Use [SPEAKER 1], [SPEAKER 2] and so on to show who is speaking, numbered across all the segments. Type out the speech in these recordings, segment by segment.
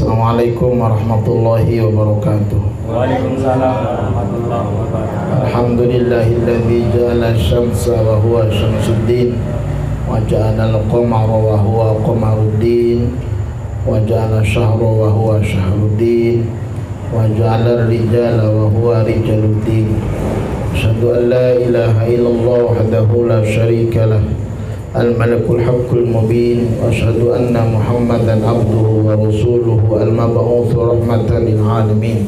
[SPEAKER 1] Assalamualaikum warahmatullahi wabarakatuh.
[SPEAKER 2] Waalaikumsalam warahmatullahi wabarakatuh.
[SPEAKER 1] Alhamdulillahilladzi ja'ala asy-syamsa wa huwa syamsuddin wa ja'ala al-qamara wa huwa qamaruddin wa ja'ala asy-syahra wa huwa syahruddin wa ja'ala ar-rijala wa huwa rijaluddin. Asyhadu an la ilaha illallah wahdahu la syarika lah al-malikul haqqul mubin wa asyhadu anna Muhammadan abduhu wa rasuluhu al-mab'utsu rahmatan lil alamin.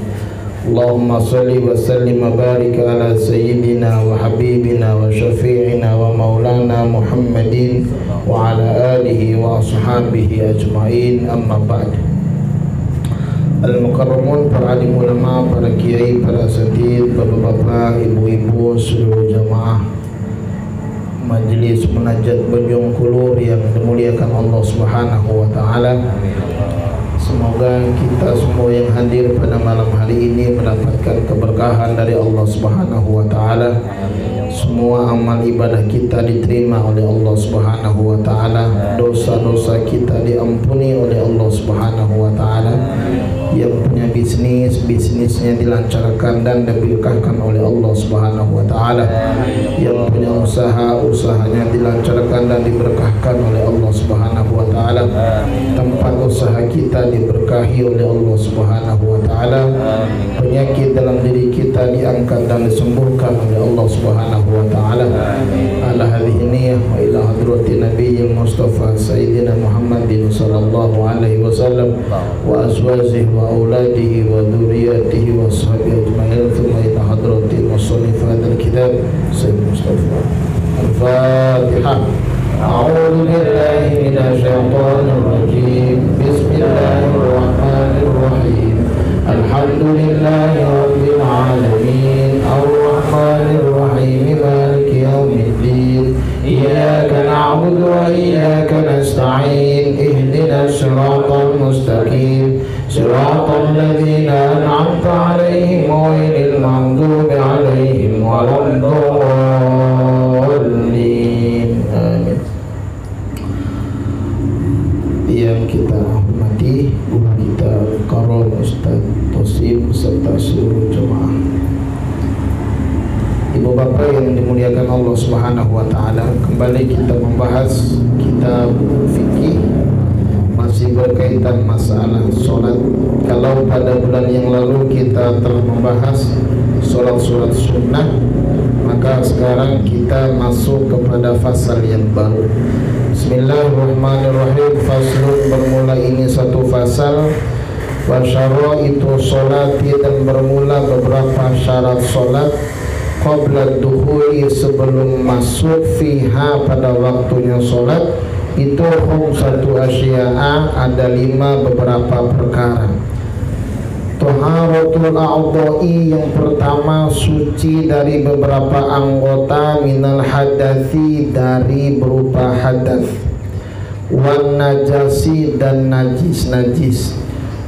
[SPEAKER 1] Allahumma salli wa sallim wa barik ala sayyidina wa habibina wa syafi'ina wa maulana Muhammadin wa ala alihi wa ashabihi ajma'in, amma ba'd. Al-mukarramun, para alim ulama, para kiai, para asatidz, bapak-bapak, ibu-ibu, seluruh jamaah Majelis Munajat Bojong Kulur yang dimuliakan Allah Subhanahu wa taala. Semoga kita semua yang hadir pada malam hari ini mendapatkan keberkahan dari Allah Subhanahu wa taala. Semua amal ibadah kita diterima oleh Allah Subhanahu wa taala. Dosa-dosa kita diampuni oleh Allah Subhanahu wa taala. Yang punya bisnisnya dilancarkan dan diberkahkan oleh Allah Subhanahu wa taala. Yang punya usahanya dilancarkan dan diberkahkan oleh Allah Subhanahu wa taala. Tempat usaha kita diberkahi oleh Allah Subhanahu wa taala. Penyakit dalam diri kita diangkat dan disembuhkan oleh Allah Subhanahu wa taala. Ala hadhihi niyyah wa ila hadratin nabiyil mustafa sayyidina Muhammadin sallallahu alaihi wasallam wa azwajihi wa auladihi wa dzurriyyatihi wa sahbihi ajma'in, thumma ila hadratil musannif hadzal kitab sayyid Mustafa. Al-Fatihah. A'udzu billahi minasy syaithanir rajim. Bismillahir rahim. Alhamdulillahi rabbil alamin. Ar-rahmanir rahim. Maliki yaumiddin. Iyyaka na'budu wa iyyaka nasta'in. Ihdinas siratal mustaqim. Siratal ladzina an'amta 'alaihim ghairil maghdubi 'alaihim waladdallin. Amin. Yang kita hormati guru kita Karom Ustaz Tosim serta seluruh jemaah, ibu bapak yang dimuliakan Allah Subhanahu wa taala, kembali kita membahas kitab fikih masih berkaitan masalah solat. Kalau pada bulan yang lalu kita telah membahas solat-solat sunnah, maka sekarang kita masuk kepada fasal yang baru. Bismillahirrahmanirrahim. Faslun, bermula ini satu fasal. Wa syaraitu sholati, dan bermula beberapa syarat solat. Qabla dukhuli, sebelum masuk, fiha, pada waktunya solat. Itu satu asya'a, ada 5 beberapa perkara. Taharatul a'dha'i, yang pertama suci dari beberapa anggota, minal hadathi, dari berupa hadas, wan najasi, dan najis,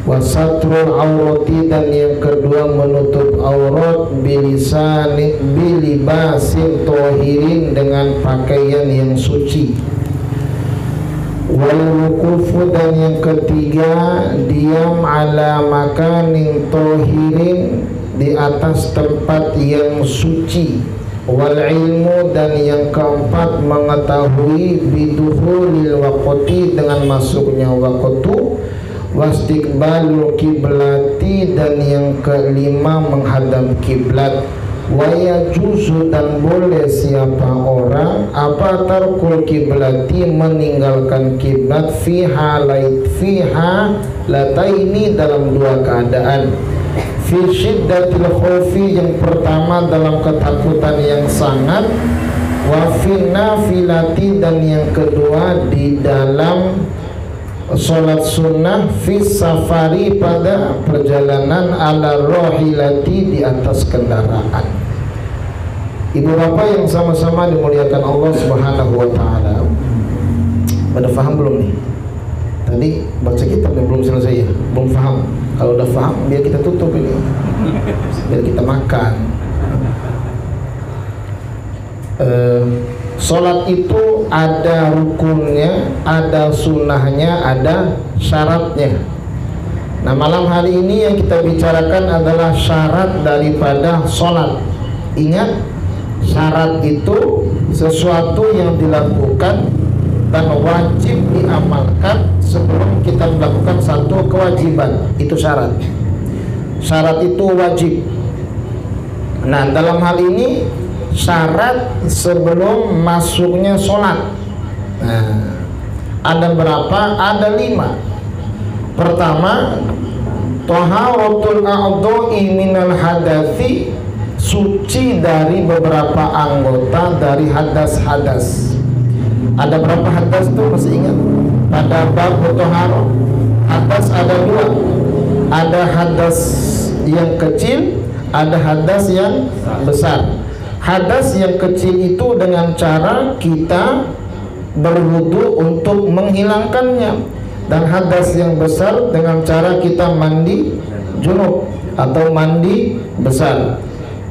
[SPEAKER 1] wasatrul aurati, dan yang kedua menutup aurat, bilibasin tohirin, dengan pakaian yang suci, wal wuqufu, dan yang ketiga diam, ala makanin tohirin, di atas tempat yang suci, wal ilmu, dan yang keempat mengetahui, biduhulil waqti, dengan masuknya waktu, wastiqbalul kiblati, dan yang kelima menghadap kiblat, wa yajuzu, dan boleh siapa orang, apa, tarkul kiblati, meninggalkan kiblat, fiha lataini, dalam 2 keadaan. Fi syiddatil khaufi, yang pertama dalam ketakutan yang sangat, wa fi nafilati, dan yang kedua di dalam solat sunnah, fi safari, pada perjalanan, ala rohilati, di atas kendaraan. Ibu bapak yang sama-sama dimuliakan Allah Subhanahu wa taala, pada faham belum nih? Tadi baca kitab yang belum selesai ya? Belum faham. Kalau udah faham, biar kita tutup ini, biar kita makan. Sholat itu ada rukunnya, ada sunnahnya, ada syaratnya. Nah, malam hari ini yang kita bicarakan adalah syarat daripada sholat. Ingat, syarat itu sesuatu yang dilakukan dan wajib diamalkan sebelum kita melakukan satu kewajiban. Itu syarat. Syarat itu wajib. Nah, dalam hal ini syarat sebelum masuknya sholat. Nah, ada berapa? Ada 5. Pertama, taharatul a'dha'i minal hadathi, suci dari beberapa anggota dari hadas-hadas. Ada berapa hadas tuh, masih ingat? Pada bab taharah, hadas ada 2. Ada hadas yang kecil, ada hadas yang besar. Hadas yang kecil itu dengan cara kita berwudu untuk menghilangkannya, dan hadas yang besar dengan cara kita mandi junub atau mandi besar.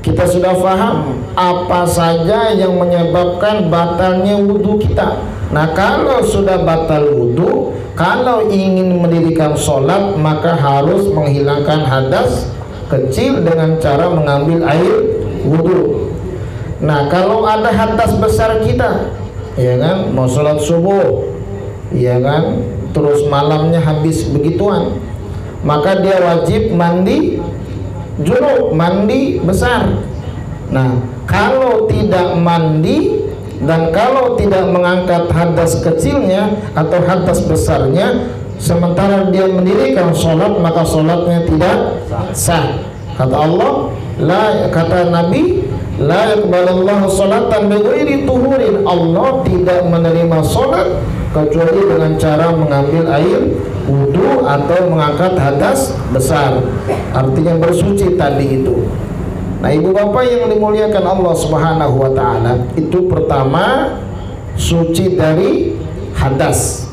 [SPEAKER 1] Kita sudah paham apa saja yang menyebabkan batalnya wudu kita. Nah, kalau sudah batal wudu, kalau ingin mendirikan sholat, maka harus menghilangkan hadas kecil dengan cara mengambil air wudu. Nah, kalau ada hadas besar kita, ya kan, mau sholat subuh, ya kan, terus malamnya habis begituan, maka dia wajib mandi junub, mandi besar. Nah, kalau tidak mandi dan kalau tidak mengangkat hadas kecilnya atau hadas besarnya, sementara dia mendirikan sholat, maka sholatnya tidak sah. Kata Allah, kata Nabi, la yaqbalullahu sholatan bighairi tuhurin. Allah tidak menerima sholat kecuali dengan cara mengambil air wudu atau mengangkat hadas besar, artinya bersuci tadi itu. Nah, ibu bapak yang dimuliakan Allah Subhanahu wa ta'ala, itu pertama suci dari hadas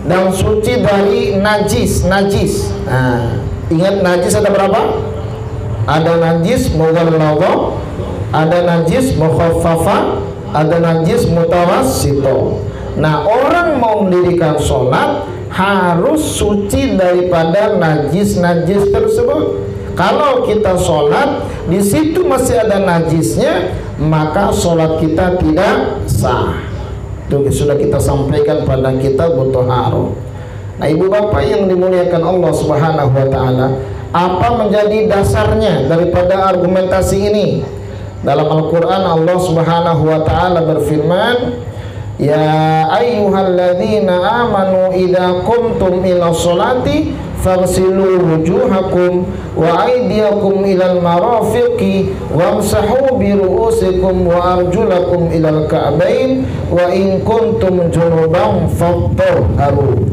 [SPEAKER 1] dan suci dari najis. Nah, ingat najis ada berapa? Ada najis mughalladha, ada najis mukhaffafa, ada najis mutawassito. Nah, orang mau mendirikan sholat harus suci daripada najis-najis tersebut. Kalau kita sholat di situ masih ada najisnya, maka sholat kita tidak sah. Itu sudah kita sampaikan pada kitab Taharah. Nah, ibu bapak yang dimuliakan Allah Subhanahu wa ta'ala, apa menjadi dasarnya daripada argumentasi ini? Dalam Al-Quran Allah Subhanahu wa ta'ala berfirman, ya ayyuhalladzina amanu idza qumtum ila sholati faghsilu wujuhakum wa aydiyakum ilal marafiqi wamsahu bi ru'usikum wa arjulakum ilal ka'bain wa in kuntum junuban fattahharu.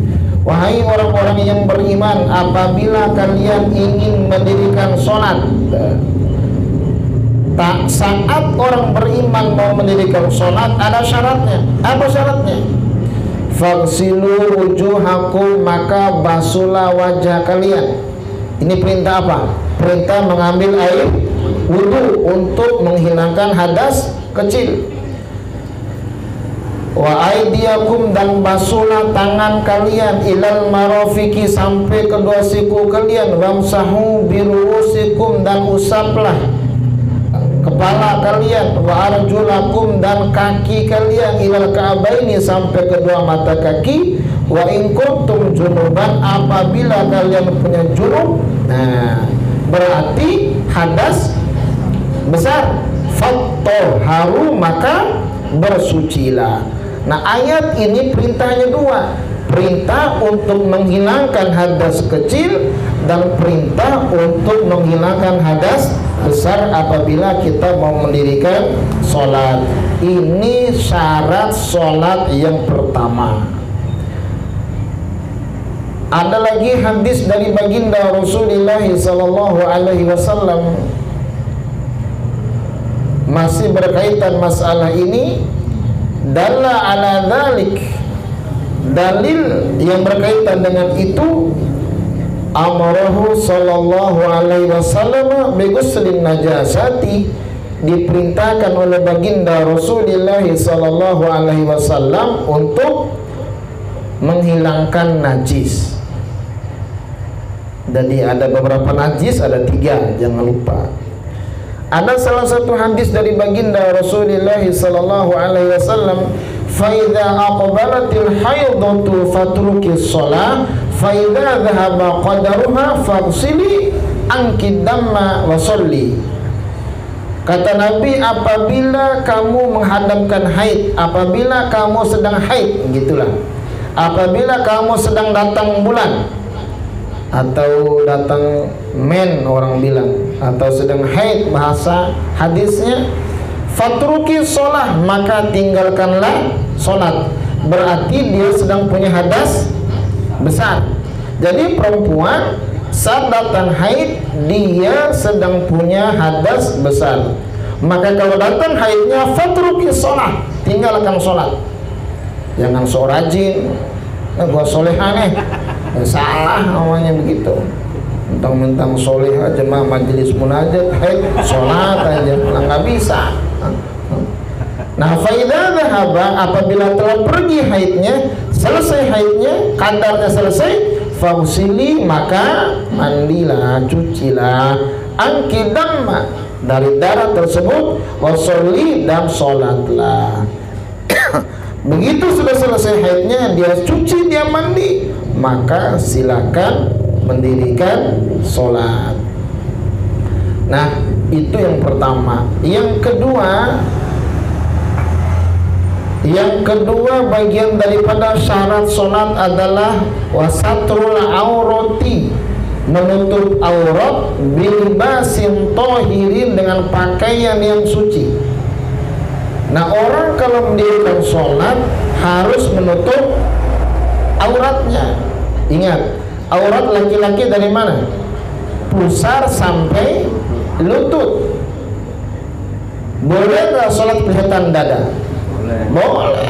[SPEAKER 1] Wahai orang-orang yang beriman, apabila kalian ingin mendirikan sholat, saat orang beriman mau mendirikan sholat ada syaratnya. Apa syaratnya? Faghsilu wujuhakum, maka basuhlah wajah kalian. Ini perintah apa? Perintah mengambil air wudu untuk menghilangkan hadas kecil. Wa aydiyakum, dan basuhlah tangan kalian, ilal marafiqi, sampai kedua siku kalian, wamsahu biruusikum, dan usaplah kepala kalian, wa arjulakum, dan kaki kalian, ilal ka'baini, sampai kedua mata kaki, wa in kuntum junuban, apabila kalian punya junub. Nah, berarti hadas besar, fattahharu, maka bersucilah. Nah, ayat ini perintahnya 2. Perintah untuk menghilangkan hadas kecil dan perintah untuk menghilangkan hadas besar apabila kita mau mendirikan sholat. Ini syarat sholat yang pertama. Ada lagi hadis dari baginda Rasulullah sallallahu alaihi wasallam masih berkaitan masalah ini. Dalla ala dzalik, dalil yang berkaitan dengan itu, amarahu sallallahu alaihi wasallam bi ghuslin najasati, diperintahkan oleh baginda Rasulullah sallallahu alaihi wasallam untuk menghilangkan najis. Jadi ada beberapa najis, ada 3, jangan lupa. Ada salah satu hadis dari baginda Rasulullah sallallahu alaihi wasallam, fa idza aqbalatil haidatu fatrukis shalah fa idza dhahaba qadaruha faghsili anki damma wa sholli. Kata Nabi, apabila kamu menghadapkan haid, apabila kamu sedang haid, gitulah. Apabila kamu sedang datang bulan atau datang men orang bilang, atau sedang haid bahasa hadisnya, fatruki sholah, maka tinggalkanlah sholat. Berarti dia sedang punya hadas besar. Jadi perempuan saat datang haid dia sedang punya hadas besar. Maka kalau datang haidnya, fatruki sholah, tinggalkan sholat. Jangan sok rajin, gua solehah nih. Salah namanya begitu. Mentang-mentang soleh aja mah majelis munajat, haid sholat aja, nggak bisa. Nah, faida dhahaba, apabila telah pergi haidnya, selesai haidnya, kadarnya selesai, fausili, maka mandilah, cucilah, angki damma, dari darah tersebut, wasolli, dan sholatlah. Begitu sudah selesai haidnya, dia cuci, dia mandi, maka silakan mendirikan sholat. Nah, itu yang pertama. Yang kedua bagian daripada syarat sholat adalah wasatrul aurati, menutup aurat, bilibasin tohirin, dengan pakaian yang suci. Nah, orang kalau mendirikan sholat harus menutup auratnya. Ingat, aurat laki-laki dari mana? Pusar sampai lutut. Boleh nggak sholat kelihatan dada? Boleh.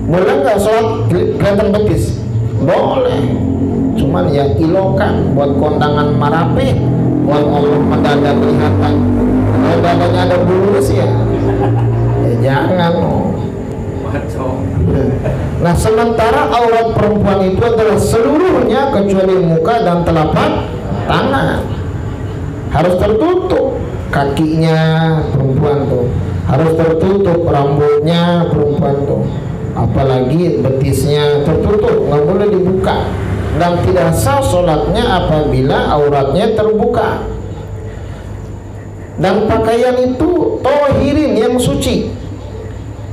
[SPEAKER 1] Boleh nggak sholat kelihatan betis? Boleh. Cuman ya ilokan buat kondangan marapi, buat Allah dada kelihatan. Kalau dadanya ada bulus ya jangan. Nah, sementara aurat perempuan itu adalah seluruhnya kecuali muka dan telapak tangan. Harus tertutup. Kakinya perempuan tuh harus tertutup, rambutnya perempuan tuh, apalagi betisnya tertutup, nggak boleh dibuka. Dan tidak sah sholatnya apabila auratnya terbuka. Dan pakaian itu tohirin, yang suci.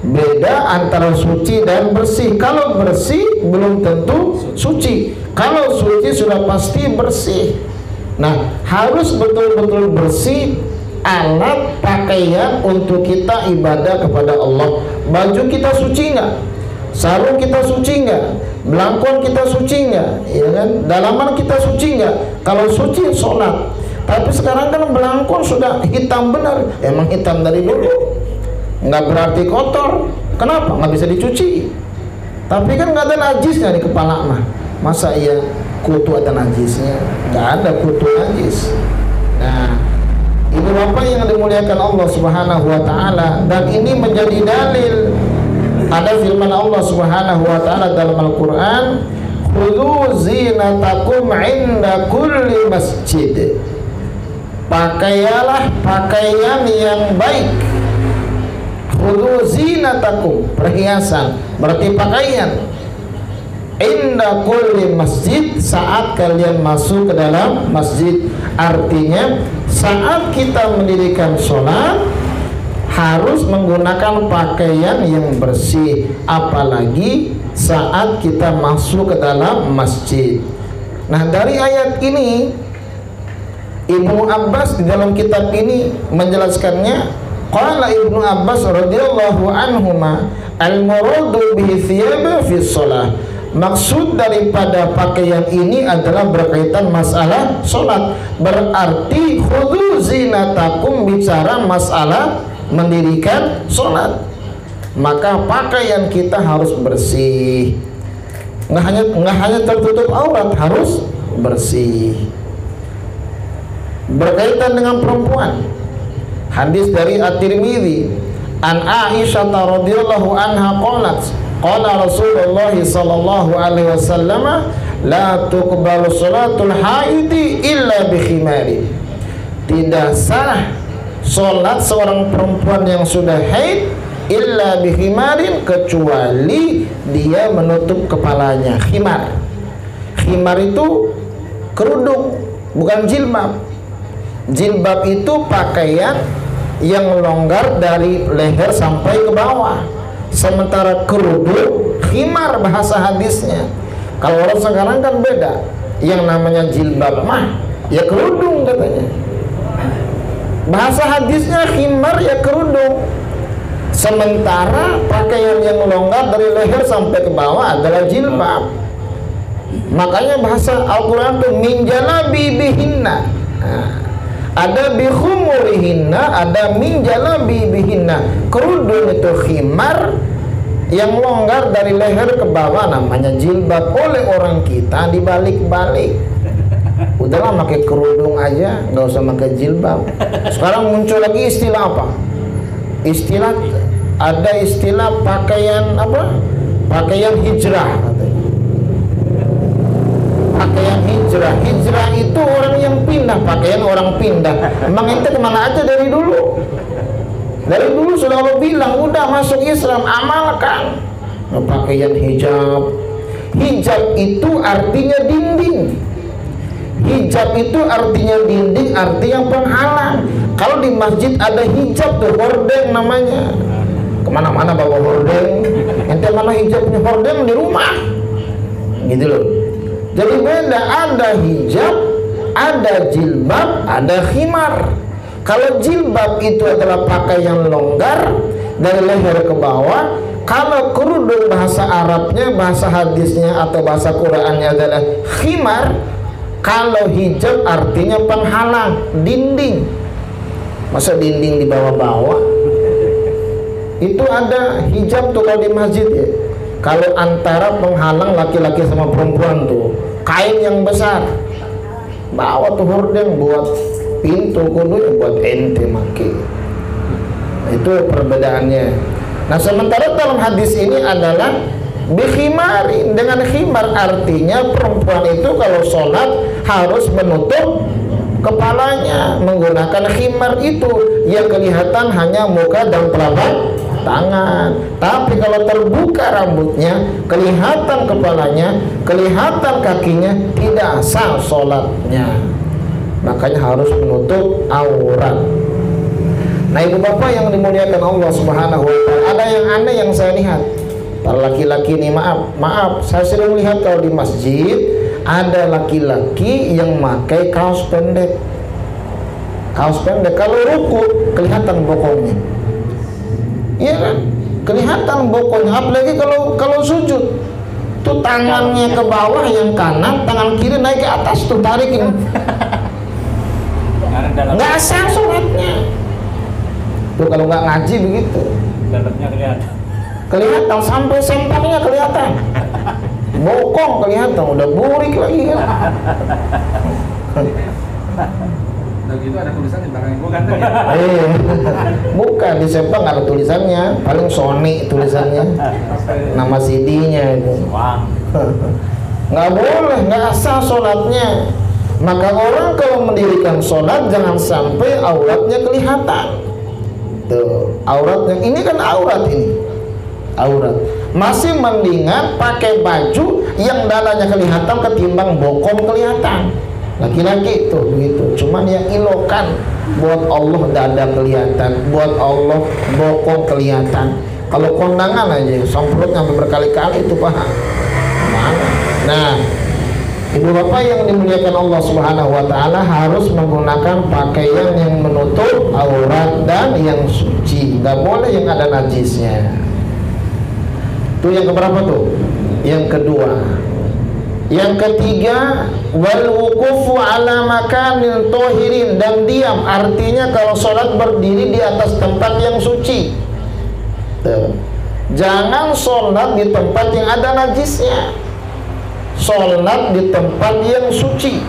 [SPEAKER 1] Beda antara suci dan bersih. Kalau bersih belum tentu suci. Kalau suci sudah pasti bersih. Nah, harus betul-betul bersih. Alat pakaian untuk kita ibadah kepada Allah. Baju kita suci nggak? Sarung kita suci nggak? Belangkon kita suci nggak? Ya kan? Dalaman kita suci nggak? Kalau suci sholat. Tapi sekarang kan belangkon sudah hitam benar. Emang hitam dari dulu, nggak berarti kotor. Kenapa? Nggak bisa dicuci. Tapi kan nggak ada najisnya di kepala mah. Masa iya kutu ada najisnya? Nggak ada kutu najis. Nah, ibu bapak yang dimuliakan Allah Subhanahu wa ta'ala, dan ini menjadi dalil. Ada firman Allah Subhanahu wa ta'ala dalam Al-Quran, khudhu zinatakum inda kulli masjid. Pakaialah pakaian yang baik. Khudhu zinatakum, perhiasan, berarti pakaian. Inda kulli masjid, saat kalian masuk ke dalam masjid. Artinya saat kita mendirikan sholat harus menggunakan pakaian yang bersih, apalagi saat kita masuk ke dalam masjid. Nah, dari ayat ini Ibnu Abbas di dalam kitab ini menjelaskannya. Qala Ibnu Abbas radhiyallahu anhuma, al-muradu bihi thiyaba fi shalah. Maksud daripada pakaian ini adalah berkaitan masalah sholat. Berarti khudhu zinatakum bicara masalah mendirikan sholat. Maka pakaian kita harus bersih. Nggak hanya tertutup aurat, harus bersih. Berkaitan dengan perempuan, hadis dari At-Tirmidzi an Aisyah radhiyallahu anha qalat, qala Rasulullah sallallahu alaihi wasallam, la tuqbalu salatul haidi illa bi khimari. Tidak sah salat seorang perempuan yang sudah haid illa bi khimarin, kecuali dia menutup kepalanya. Khimar. Khimar itu kerudung, bukan jilbab. Jilbab itu pakaian yang longgar dari leher sampai ke bawah. Sementara kerudung, khimar bahasa hadisnya. Kalau orang sekarang kan beda. Yang namanya jilbab mah ya kerudung katanya. Bahasa hadisnya khimar ya kerudung. Sementara pakaian yang longgar dari leher sampai ke bawah adalah jilbab. Makanya bahasa Al-Quran itu min jalabi bihinna. Ada bi khumurihinna, ada min jalabi bihinna. Kerudung itu khimar yang longgar dari leher ke bawah, namanya jilbab. Oleh orang kita dibalik-balik. Udahlah pakai kerudung aja, nggak usah pakai jilbab. Sekarang muncul lagi istilah apa? Ada istilah pakaian apa? Pakaian hijrah katanya. Pakaian hijrah. Hijrah itu orang yang pindah, pakaian orang pindah. Emang ente kemana aja dari dulu? Dari dulu sudah Allah bilang, udah masuk Islam, amalkan. Pakaian hijab. Hijab itu artinya dinding. Hijab itu artinya dinding, artinya penghalang. Kalau di masjid ada hijab tuh, hordeng namanya. Kemana-mana bawa hordeng. Ente mana hijabnya? Hordeng di rumah. Gitu loh. Jadi beda, ada hijab, ada jilbab, ada khimar. Kalau jilbab itu adalah pakaian longgar dari leher ke bawah. Kalau kerudung bahasa Arabnya, bahasa hadisnya atau bahasa Qur'annya adalah khimar. Kalau hijab artinya penghalang, dinding. Masa dinding di bawah-bawah? Itu ada hijab tuh kalau di masjid ya. Kalau antara penghalang laki-laki sama perempuan tuh, kain yang besar, bawa tuh hordeng buat pintu kudu ya, buat ente make. Itu perbedaannya. Nah, sementara dalam hadis ini adalah bikhimarin, dengan khimar, artinya perempuan itu kalau sholat harus menutup kepalanya menggunakan khimar itu, yang kelihatan hanya muka dan telapak tangan. Tapi kalau terbuka rambutnya, kelihatan kepalanya, kelihatan kakinya, tidak sah sholatnya. Makanya harus menutup aurat. Nah, ibu bapak yang dimuliakan Allah Subhanahu wa ta'ala, ada yang aneh yang saya lihat. Para laki-laki ini, maaf, saya sering lihat kalau di masjid ada laki-laki yang pakai kaos pendek. Kaos pendek, kalau ruku kelihatan bokongnya. Iya kan? Kelihatan bokongnya, apalagi kalau sujud. Tuh tangannya ke bawah yang kanan, tangan kiri naik ke atas tuh, tarikin. Nggak sah sholatnya. Tuh kalau nggak ngaji begitu.
[SPEAKER 2] Dalamnya kelihatan.
[SPEAKER 1] Kelihatan sampai sempaknya kelihatan. Bokong kelihatan, udah burik lagi kan.
[SPEAKER 2] Udah gitu ada tulisan di belakang gua kan.
[SPEAKER 1] Bukan di sempak nggak ada tulisannya, paling Sony tulisannya, nama CD-nya itu. Nggak boleh, nggak sah sholatnya. Maka orang kalau mendirikan sholat jangan sampai auratnya kelihatan. Tuh, auratnya ini kan aurat ini. Aurat. Masih mendingan pakai baju yang dadanya kelihatan ketimbang bokong kelihatan. Laki-laki itu begitu. Cuman yang ilokan, buat Allah dada kelihatan, buat Allah bokong kelihatan. Kalau kondangan aja semprot sampai berkali-kali itu paham. Mana? Nah, ibu bapak yang dimuliakan Allah Subhanahu wa ta'ala harus menggunakan pakaian yang menutup aurat dan yang suci. Nggak boleh yang ada najisnya. Itu yang keberapa tuh? Yang kedua. Yang ketiga, wal wuqufu ala makanil tohirin, dan diam, artinya kalau sholat berdiri di atas tempat yang suci. Tuh. Jangan sholat di tempat yang ada najisnya. Sholat di tempat yang suci.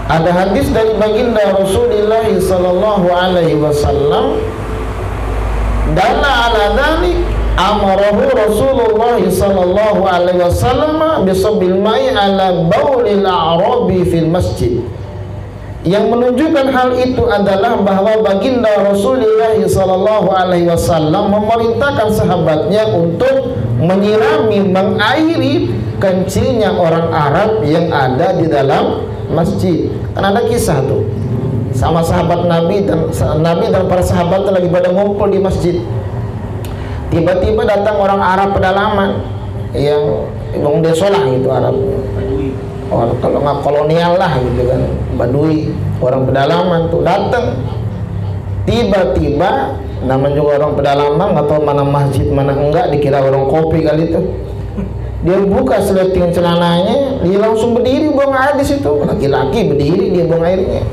[SPEAKER 1] Ada hadis dari baginda Rasulullah sallallahu alaihi wasallam, dalla ala dzalik amarahu Rasulullah sallallahu alaihi wasallam bisabbil ma'i ala baulil a'rabi fil masjid. Yang menunjukkan hal itu adalah bahwa baginda Rasulullah sallallahu alaihi wasallam memerintahkan sahabatnya untuk menyirami, mengairi kencingnya orang Arab yang ada di dalam masjid. Kan ada kisah tuh, sama sahabat Nabi dan para sahabat lagi pada ngumpul di masjid. Tiba-tiba datang orang Arab pedalaman yang Bang Desolah gitu, Arab. Orang kalau nggak kolonial lah gitu kan, Badui, orang pedalaman tuh datang. Tiba-tiba, namanya juga orang pedalaman, nggak tahu mana masjid mana enggak, dikira orang kopi kali itu. Dia buka seleting celananya, dia langsung berdiri buang air di situ. Laki-laki berdiri dia buang airnya.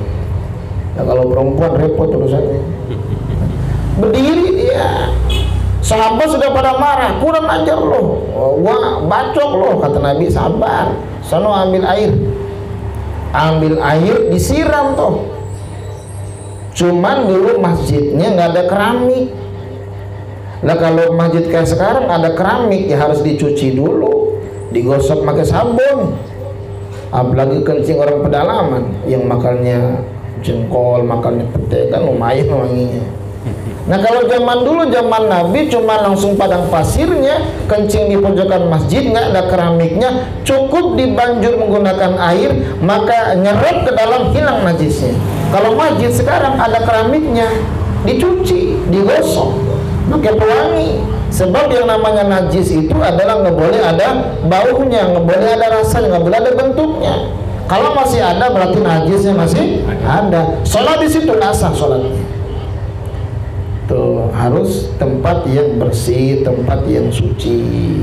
[SPEAKER 1] Nah kalau perempuan repot urusannya. Berdiri dia. Sahabat sudah pada marah, kurang ajar loh, wah bacok loh, kata Nabi. Sabar, sono ambil air disiram toh. Cuman dulu masjidnya nggak ada keramik. Lah kalau masjid kayak sekarang ada keramik ya harus dicuci dulu, digosok pakai sabun. Apalagi kencing orang pedalaman yang makannya jengkol, makannya pete kan lumayan wanginya. Nah kalau zaman dulu, zaman Nabi cuma langsung padang pasirnya, kencing di pojokan masjid, nggak ada keramiknya, cukup dibanjur menggunakan air, maka nyerap ke dalam, hilang najisnya. Kalau masjid sekarang ada keramiknya, dicuci, digosok, pakai pewangi. Sebab yang namanya najis itu adalah nggak boleh ada baunya, nggak boleh ada rasanya, nggak boleh ada bentuknya. Kalau masih ada berarti najisnya masih ada. Sholat di situ nggak sah sholatnya. Tuh, harus tempat yang bersih, tempat yang suci.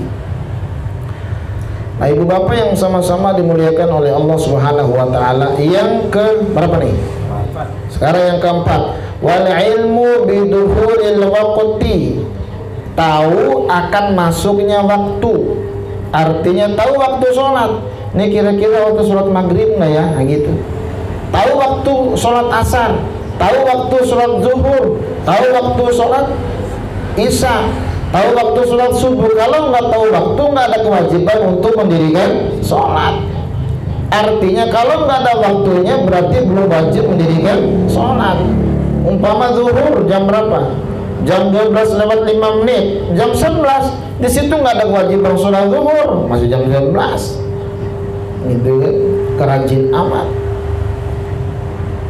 [SPEAKER 1] Nah, ibu bapak yang sama-sama dimuliakan oleh Allah Subhanahu wa taala, yang ke berapa nih? Sekarang yang keempat, wal ilmu biduhuril waqti. Tahu akan masuknya waktu. Artinya tahu waktu sholat. Ini kira-kira waktu sholat maghrib nggak ya? Nah, gitu. Tahu waktu sholat asar, tahu waktu sholat zuhur, tahu waktu sholat isya, tahu waktu sholat subuh. Kalau nggak tahu waktu, nggak ada kewajiban untuk mendirikan sholat. Artinya kalau nggak ada waktunya berarti belum wajib mendirikan sholat. Umpama zuhur jam berapa? Jam 12 lewat 5 menit, jam 11, di situ nggak ada kewajiban sholat zuhur, masih jam 11. Gitu kan, kerajin amat.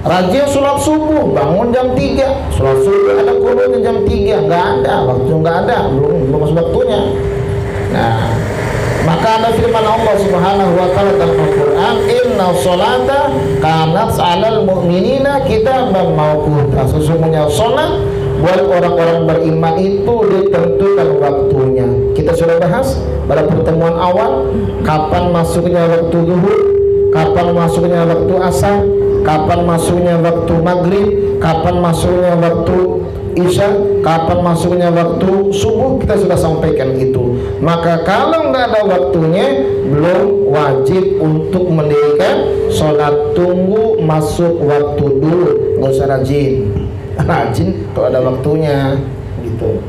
[SPEAKER 1] Rajin sholat subuh, bangun jam 3, sholat subuh ada qunutnya jam 3, nggak ada, waktu nggak ada, belum masuk waktunya. Nah, maka ada firman Allah Subhanahu wa taala dalam Al-Qur'an, inna sholata kanat 'alal mu'minina kitaban mawquta. Sesungguhnya sholat buat orang-orang beriman itu ditentukan waktunya. Kita sudah bahas pada pertemuan awal, kapan masuknya waktu zuhur, kapan masuknya waktu asar, kapan masuknya waktu maghrib, kapan masuknya waktu isya, kapan masuknya waktu subuh, kita sudah sampaikan itu. Maka kalau nggak ada waktunya, belum wajib untuk mendirikan sholat. Tunggu masuk waktu dulu, nggak usah rajin. Rajin kalau ada waktunya, gitu.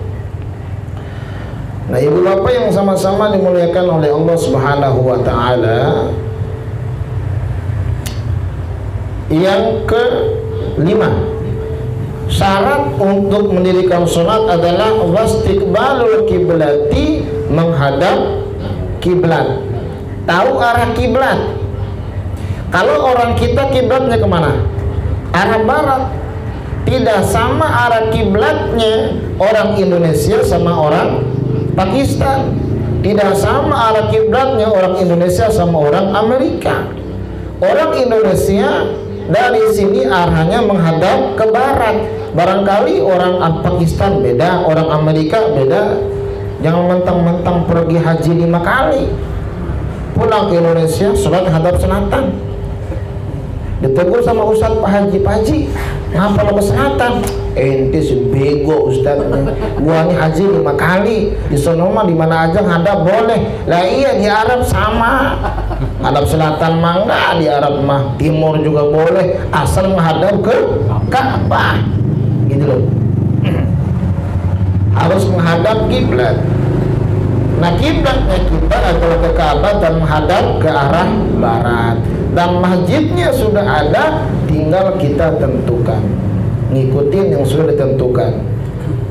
[SPEAKER 1] Nah, ibu bapak yang sama-sama dimuliakan oleh Allah Subhanahu wa taala, yang ke-5, syarat untuk mendirikan sholat adalah wastiqbalul kiblati, menghadap kiblat. Tahu arah kiblat. Kalau orang kita kiblatnya kemana? Arah barat. Tidak sama arah kiblatnya orang Indonesia sama orang Pakistan. Tidak sama arah kiblatnya orang Indonesia sama orang Amerika. Orang Indonesia dari sini arahnya menghadap ke barat. Barangkali orang Pakistan beda, orang Amerika beda. Jangan mentang-mentang pergi haji 5 kali, pulang ke Indonesia sholat hadap selatan. Ditegur sama Ustaz, Pak Haji, ngapa lo ke selatan? Ente sebego Ustaz, gua ini haji 5 kali, di sono mah di mana aja ngadap boleh. Lah iya, di Arab sama, ngadap selatan mah enggak, di Arab mah timur juga boleh, asal menghadap ke Ka'bah, gitu loh. harus menghadap kiblat. Nah, kiblatnya kita adalah ke Ka'bah dan menghadap ke arah barat. Dan masjidnya sudah ada, tinggal kita tentukan, ngikutin yang sudah ditentukan.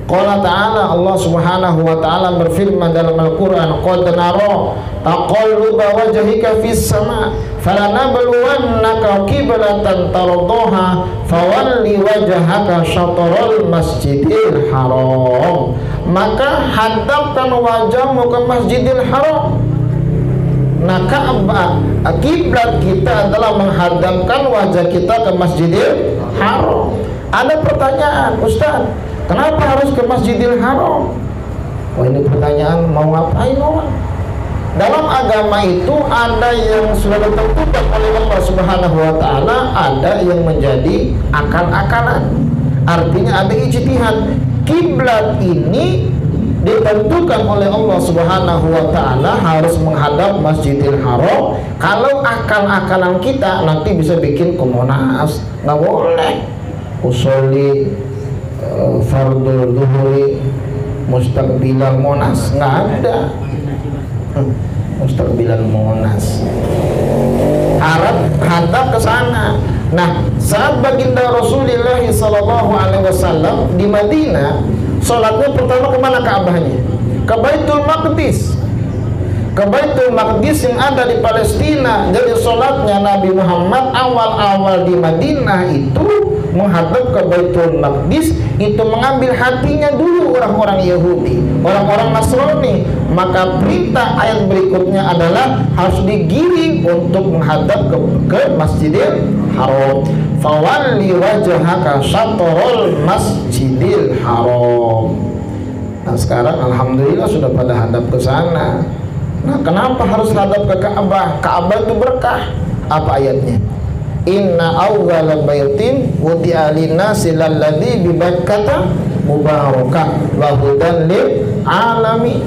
[SPEAKER 1] Qala ta'ala, Allah subhanahu wa ta'ala berfirman dalam Al-Quran, qad nara taqalluba wajhika fis sama falanabluwannaka qiblatan tardaha fawalli wajhaka syatral masjidil haram. Maka hadapkan wajahmu ke Masjidil Haram. Nah, Ka'bah, kiblat kita adalah menghadapkan wajah kita ke Masjidil Haram. Ada pertanyaan, Ustaz, kenapa harus ke Masjidil Haram? Oh, ini pertanyaan, mau ngapain orang? Dalam agama itu ada yang sudah ditentukan oleh Allah Subhanahu wa ta'ala, ada yang menjadi akal-akalan. Artinya ada ijtihad. Kiblat ini ditentukan oleh Allah Subhanahu wa ta'ala harus menghadap Masjidil Haram. Kalau akal-akalan kita nanti bisa bikin ke Monas, nggak boleh. Usolli fardul duhuri mustaqbilan Monas, nggak ada. Mustaqbilan Monas, hadap ke sana. Nah, saat baginda Rasulullah sallallahu alaihi wasallam di Madinah, sholatnya pertama kemana Ka'bahnya? Ke Baitul Maqdis. Ke Baitul Maqdis yang ada di Palestina. Jadi sholatnya Nabi Muhammad awal-awal di Madinah itu menghadap ke Baitul Maqdis, itu mengambil hatinya dulu orang-orang Yahudi, orang-orang Nasrani. Maka perintah ayat berikutnya adalah harus digiring untuk menghadap ke Masjidil Haram. Fawalli wajhaka syatrul Masjidil Haram. Nah, sekarang alhamdulillah sudah pada hadap ke sana. Nah, kenapa harus hadap ke Ka'bah? Ka'bah itu berkah. Apa ayatnya? Inna awwala baitin wudi'a lin-nasi lalladzi bi Bakkah mubarakah wa hudan lil alamin.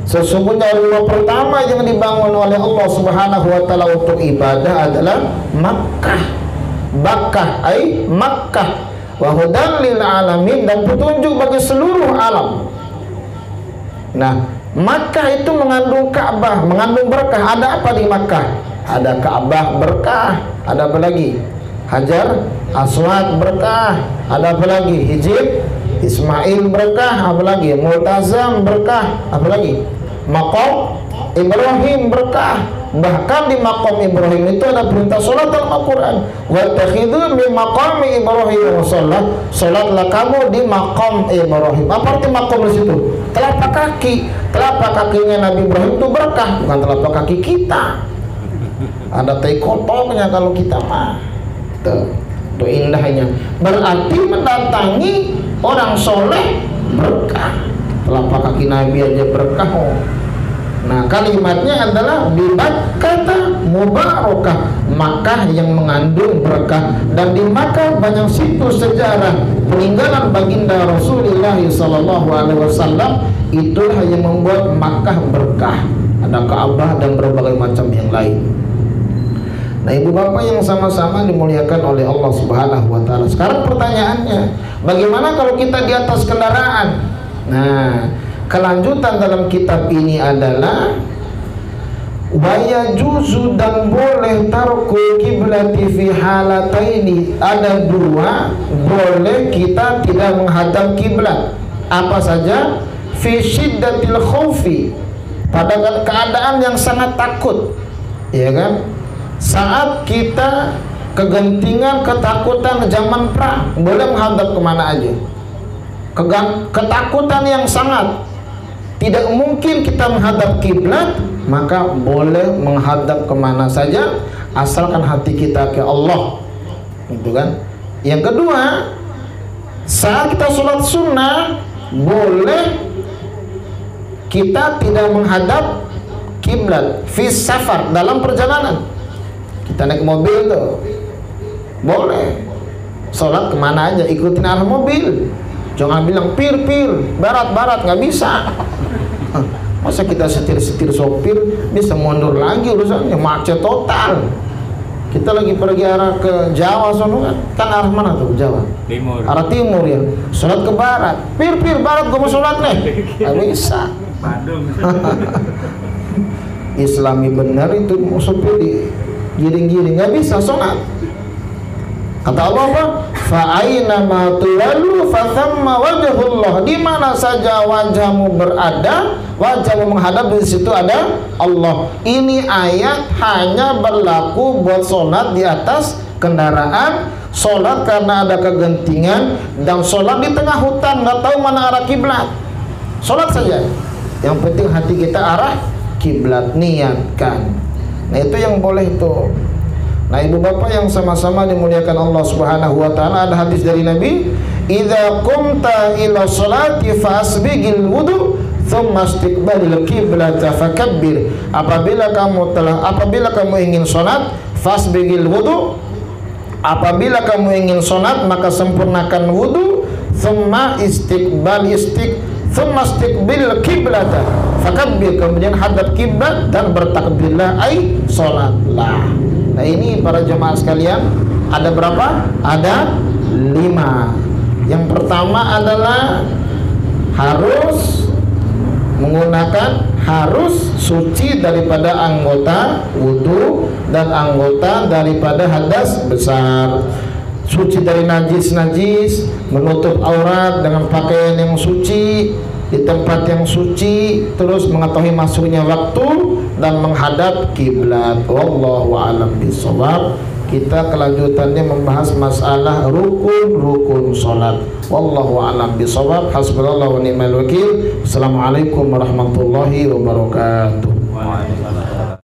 [SPEAKER 1] Sesungguhnya rumah pertama yang dibangun oleh Allah Subhanahu wa ta'ala untuk ibadah adalah Makkah. Bakkah ai Makkah, wa hudan lil alamin, dan petunjuk bagi seluruh alam. Nah, Makkah itu mengandung Ka'bah, mengandung berkah. Ada apa di Makkah? Ada Ka'bah berkah. Ada apa lagi? Hajar Aswad berkah. Ada apa lagi? Hijr Ismail berkah. Apa lagi? Multazam berkah. Apa lagi? Maqam Ibrahim berkah. Bahkan di maqam Ibrahim itu ada perintah salat dalam Al-Quran. Wattakhidhu min maqami Ibrahim shalah. Salatlah kamu di maqam Ibrahim. Apa arti maqam di situ? Telapak kaki. Telapak kakinya Nabi Ibrahim itu berkah, bukan telapak kaki kita. Ada tai kotornya kalau kita mah. Tuh indahnya. Berarti mendatangi orang soleh berkah. Telapak kaki Nabi aja berkah. Nah, kalimatnya adalah bibakkata mubarakah, Makkah yang mengandung berkah. Dan di Makkah banyak situs sejarah peninggalan baginda Rasulullah sallallahu alaihi wasallam. Itulah yang membuat Makkah berkah. Ada Ka'bah dan berbagai macam yang lain. Nah, ibu bapak yang sama-sama dimuliakan oleh Allah Subhanahu wa ta'ala. Sekarang pertanyaannya, bagaimana kalau kita di atas kendaraan? Nah, kelanjutan dalam kitab ini adalah waya juzu, dan boleh tarku kiblati fi halataini. Ada dua, boleh kita tidak menghadap kiblat. Apa saja? Fi syiddatil khaufi, pada keadaan yang sangat takut, ya kan? Saat kita kegentingan, ketakutan zaman perang, boleh menghadap kemana aja. Ketakutan yang sangat, tidak mungkin kita menghadap kiblat, maka boleh menghadap kemana saja asalkan hati kita ke Allah, gitu kan? Yang kedua, saat kita sholat sunnah, boleh kita tidak menghadap kiblat fi safar, dalam perjalanan. Kita naik mobil tuh boleh sholat kemana aja, ikutin arah mobil. Jangan bilang pir barat, nggak bisa. Masa kita setir sopir bisa mundur lagi, urusannya macet total. Kita lagi pergi arah ke Jawa sono kan arah mana tuh Jawa?
[SPEAKER 2] Timur.
[SPEAKER 1] Arah timur ya. Sholat ke barat. Pir barat gua mau sholat nih. Gak bisa.
[SPEAKER 2] Bandung.
[SPEAKER 1] Islami benar itu maksudnya di giring-giring nggak bisa sholat. Kata Allah apa? Fa aina ma tuwallu fa thamma wajhullah. Di mana saja wajahmu berada, wajahmu menghadap, di situ ada Allah. Ini ayat hanya berlaku buat sholat di atas kendaraan, sholat karena ada kegentingan, dan sholat di tengah hutan nggak tahu mana arah kiblat. Sholat saja. Yang penting hati kita arah kiblat, niatkan. Nah itu yang boleh tuh. Nah ibu bapak yang sama-sama dimuliakan Allah Subhanahu wa taala, ada hadis dari Nabi, "Idza qumta ila sholati fasbighil wudu tsumma istiqbalil qiblata fakabbir." Apabila kamu ingin salat, fasbighil wudu. Apabila kamu ingin salat, maka sempurnakan wudu, tsumma istiqbil qiblata fakabbir, kemudian hadap kiblat dan bertakbirlah, ai salatlah. Nah ini para jemaah sekalian, ada berapa? Ada 5. Yang pertama adalah harus suci daripada anggota wudu dan anggota daripada hadas besar. Suci dari najis, menutup aurat dengan pakaian yang suci, di tempat yang suci, terus mengetahui masuknya waktu dan menghadap kiblat. Wallahu a'lam bishawab. Kita kelanjutannya membahas masalah rukun salat. Wallahu a'lam bishawab. Hasbunallahu wa ni'mal wakil. Assalamualaikum warahmatullahi wabarakatuh.